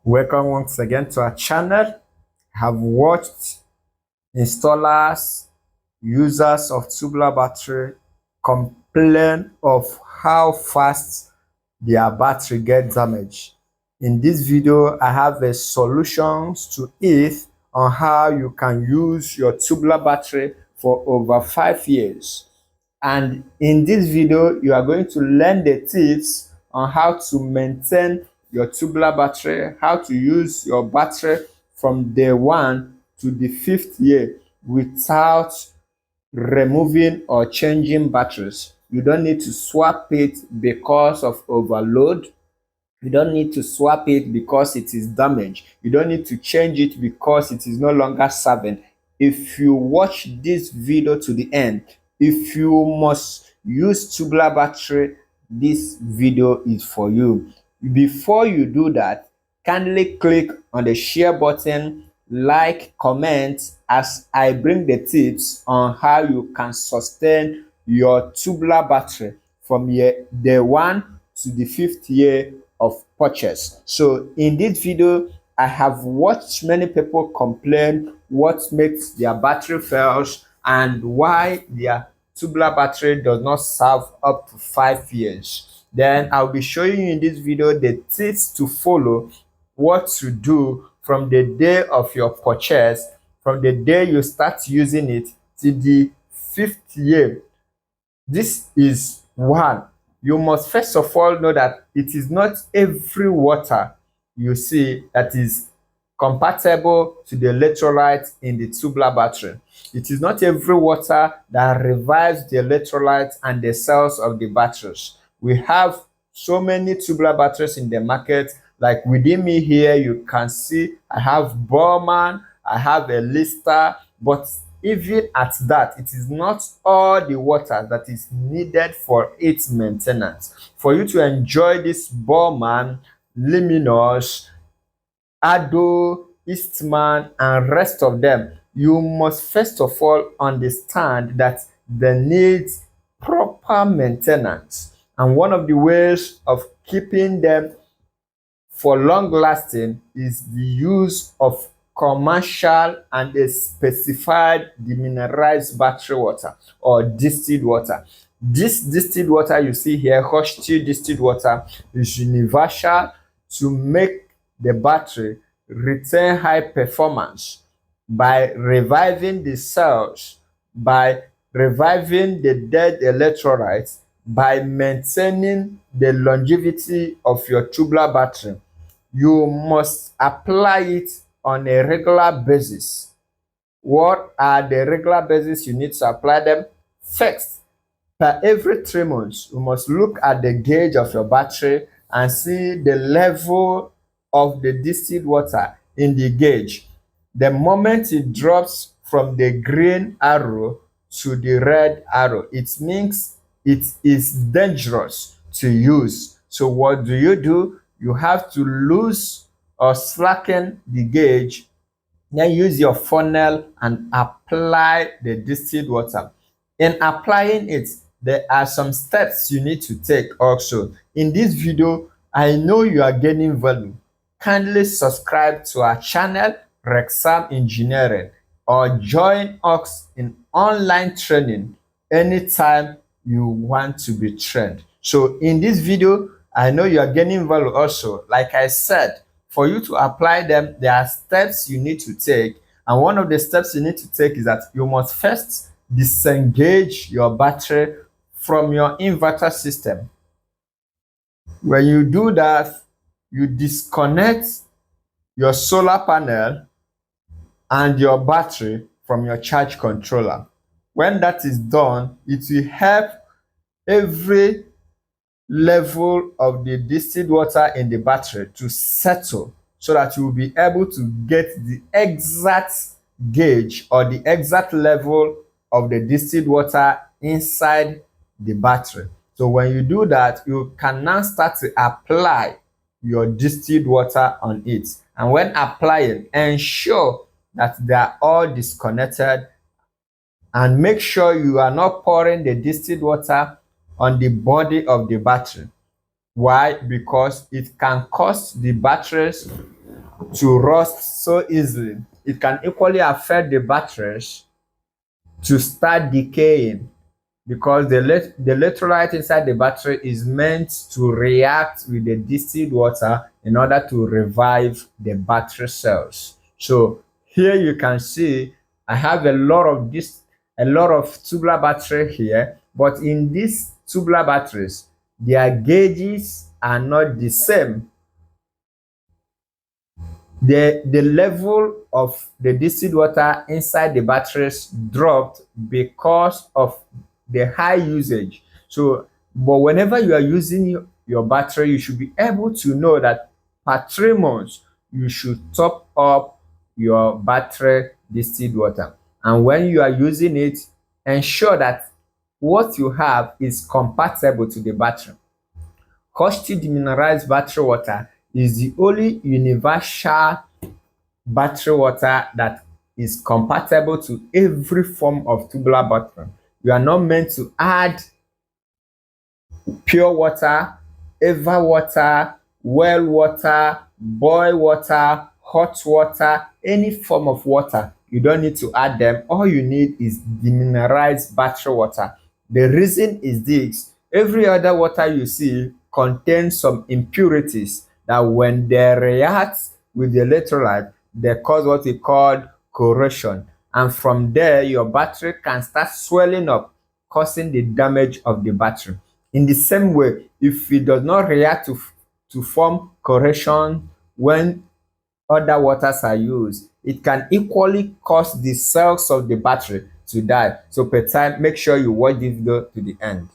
Welcome once again to our channel. Have watched installers, users of tubular battery complain of how fast their battery gets damaged. In this video, I have a solutions to it on how you can use your tubular battery for over 5 years. And in this video, you are going to learn the tips on how to maintain your tubular battery, how to use your battery from day one to the 5th year without removing or changing batteries. You don't need to swap it because of overload. You don't need to swap it because it is damaged. You don't need to change it because it is no longer serving. If you watch this video to the end, if you must use tubular battery, this video is for you. Before you do that, kindly click on the share button, like, comment as I bring the tips on how you can sustain your tubular battery from year day one to the 5th year of purchase. So in this video, I have watched many people complain what makes their battery fails and why their tubular battery does not serve up to 5 years. Then I'll be showing you in this video the tips to follow, what to do from the day of your purchase, from the day you start using it to the 5th year. This is one. You must first of all know that it is not every water you see that is compatible to the electrolyte in the tubular battery. It is not every water that revives the electrolytes and the cells of the batteries. We have so many tubular batteries in the market. Like within me here, you can see I have Bowman, I have a Lister, but even at that, it is not all the water that is needed for its maintenance. For you to enjoy this Bowman, Luminous, Ado, Eastman, and rest of them, you must first of all understand that they need proper maintenance. And one of the ways of keeping them for long lasting is the use of commercial and a specified demineralized battery water or distilled water. This distilled water you see here, Hochschild distilled water, is universal to make the battery retain high performance by reviving the cells, by reviving the dead electrolytes, by maintaining the longevity of your tubular battery. You must apply it on a regular basis. What are the regular basis you need to apply them? First, per every 3 months, you must look at the gauge of your battery and see the level of the distilled water in the gauge. The moment it drops from the green arrow to the red arrow, it means it is dangerous to use. So what do? You have to lose or slacken the gauge, then use your funnel and apply the distilled water. In applying it, there are some steps you need to take also. In this video, I know you are gaining value. Kindly subscribe to our channel, Rexam Engineering, or join us in online training anytime you want to be trained. So in this video, I know you are gaining value also. Like I said, for you to apply them, there are steps you need to take. And one of the steps you need to take is that you must first disengage your battery from your inverter system. When you do that, you disconnect your solar panel and your battery from your charge controller. When that is done, it will help every level of the distilled water in the battery to settle so that you will be able to get the exact gauge or the exact level of the distilled water inside the battery. So when you do that, you can now start to apply your distilled water on it. And when applying, ensure that they are all disconnected and make sure you are not pouring the distilled water on the body of the battery. Why? Because it can cause the batteries to rust so easily. It can equally affect the batteries to start decaying because the electrolyte inside the battery is meant to react with the distilled water in order to revive the battery cells. So here you can see I have a lot of tubular battery here, but in these tubular batteries, their gauges are not the same. The level of the distilled water inside the batteries dropped because of the high usage. So, but whenever you are using your battery, you should be able to know that per 3 months you should top up your battery distilled water. And when you are using it, ensure that what you have is compatible to the battery. Caustic demineralized battery water is the only universal battery water that is compatible to every form of tubular battery. You are not meant to add pure water, eva water, well water, boil water, hot water, any form of water. You don't need to add them. All you need is demineralized battery water. The reason is this: every other water you see contains some impurities that when they react with the electrolyte, they cause what we call corrosion. And from there, your battery can start swelling up, causing the damage of the battery. In the same way, if it does not react to form corrosion when other waters are used, it can equally cause the cells of the battery to die. So per time, make sure you watch this video to the end.